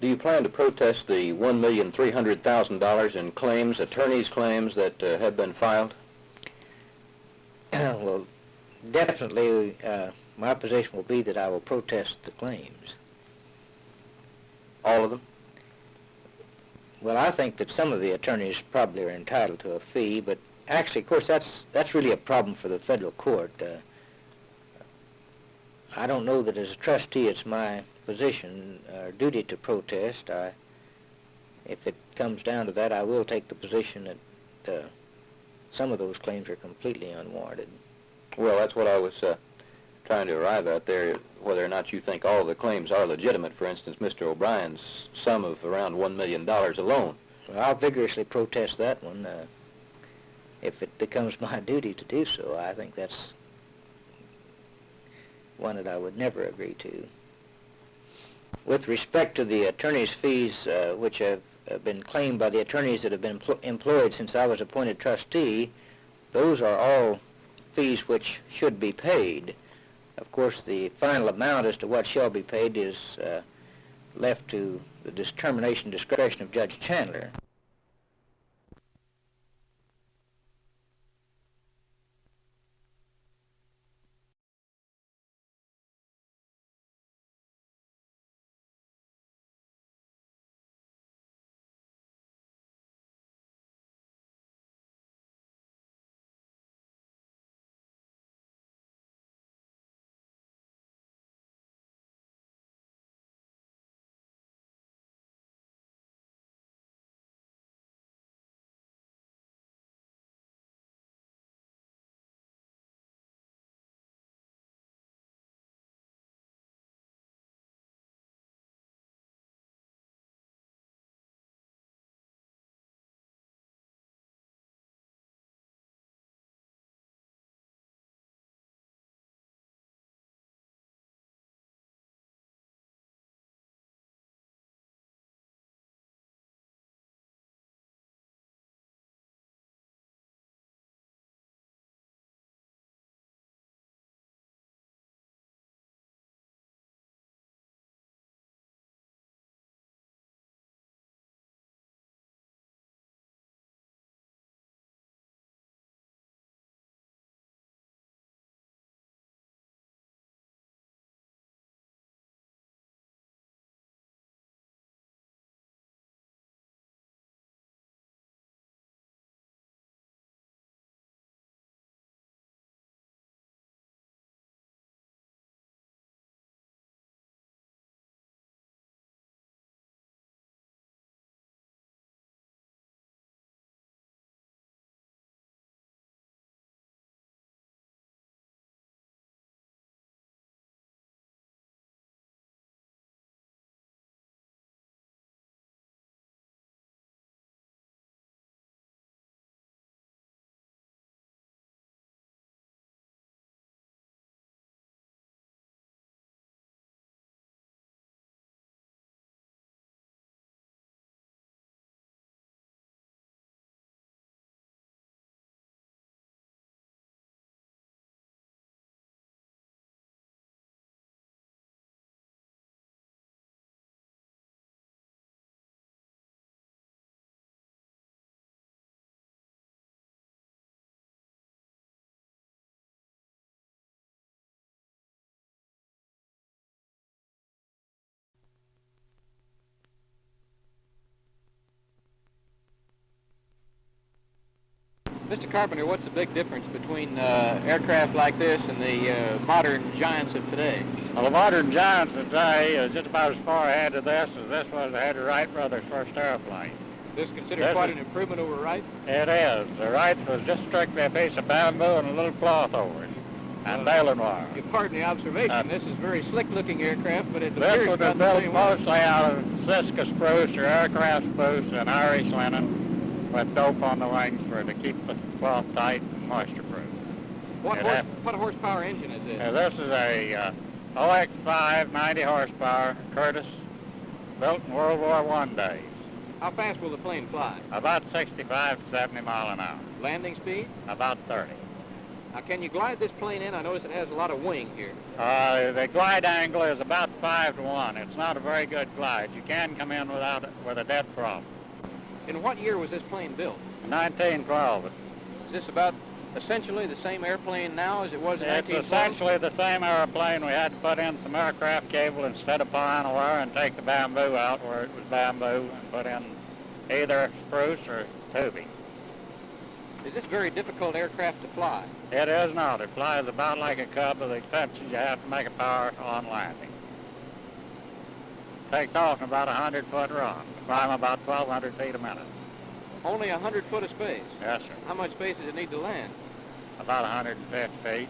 Do you plan to protest the $1,300,000 in claims, attorney's claims that have been filed? Well, definitely my position will be that I will protest the claims. All of them? Well, I think that some of the attorneys probably are entitled to a fee, but actually, of course, that's really a problem for the federal court. I don't know that as a trustee it's my position or duty to protest. If it comes down to that, I will take the position that some of those claims are completely unwarranted. Well, that's what I was trying to arrive at there, whether or not you think all of the claims are legitimate. For instance, Mr. O'Brien's sum of around $1 million alone. Well, I'll vigorously protest that one. If it becomes my duty to do so, I think that's one that I would never agree to. With respect to the attorney's fees, which have been claimed by the attorneys that have been employed since I was appointed trustee, those are all fees which should be paid. Of course, the final amount as to what shall be paid is left to the determination discretion of Judge Chandler. Mr. Carpenter, what's the big difference between aircraft like this and the modern giants of today? Well, the modern giants of today is just about as far ahead of this as this was ahead of Wright Brothers' first airplane. This is considered quite an improvement over Wright? It is. The Wright was just strictly a piece of bamboo and a little cloth over it, and baling wire. You pardon the observation. This is very slick-looking aircraft, but it appears this would have built mostly out of Sitka spruce or aircraft spruce and Irish linen, with dope on the wings to keep the cloth tight and moisture-proof. What horsepower engine is this? This is a OX-5, 90 horsepower, Curtiss, built in World War I days. How fast will the plane fly? About 65 to 70 mile an hour. Landing speed? About 30. Now, can you glide this plane in? I notice it has a lot of wing here. The glide angle is about 5 to 1. It's not a very good glide. You can come in with a dead prop. In what year was this plane built? 1912. Is this about essentially the same airplane now as it was in It's 1912? essentially the same airplane. We had to put in some aircraft cable instead of piano wire and take the bamboo out where it was bamboo and put in either spruce or tubing. Is this very difficult aircraft to fly? It is not. It flies about like a Cub with the exception you have to make a power on landing. Takes off in about a 100-foot run, climb about 1,200 feet a minute. Only 100 foot of space? Yes, sir. How much space does it need to land? About 150 feet.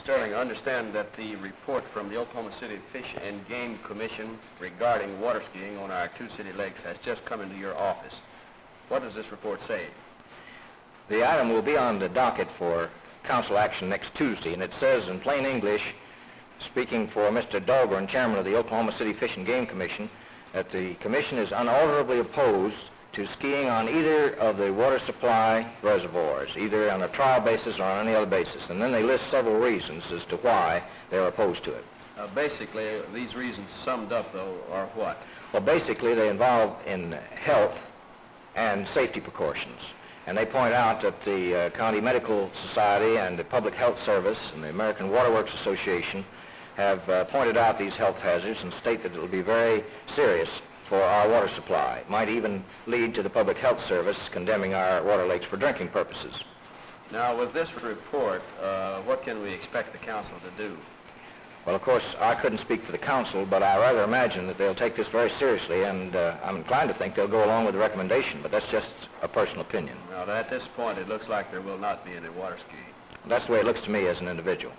Sterling, I understand that the report from the Oklahoma City Fish and Game Commission regarding water skiing on our two city lakes has just come into your office. What does this report say? The item will be on the docket for council action next Tuesday, and it says in plain English, speaking for Mr. Dahlgren, chairman of the Oklahoma City Fish and Game Commission, that the commission is unalterably opposed to skiing on either of the water supply reservoirs, either on a trial basis or on any other basis. And then they list several reasons as to why they're opposed to it. Basically, these reasons summed up, though, are what? Well, basically, they involve in health and safety precautions. And they point out that the County Medical Society and the Public Health Service and the American Waterworks Association have pointed out these health hazards and state that it will be very serious for our water supply. It might even lead to the Public Health Service condemning our water lakes for drinking purposes. Now, with this report, what can we expect the council to do? Well, of course, I couldn't speak for the council, but I rather imagine that they'll take this very seriously, and I'm inclined to think they'll go along with the recommendation, but that's just a personal opinion. Now, at this point, it looks like there will not be any water skiing. That's the way it looks to me as an individual.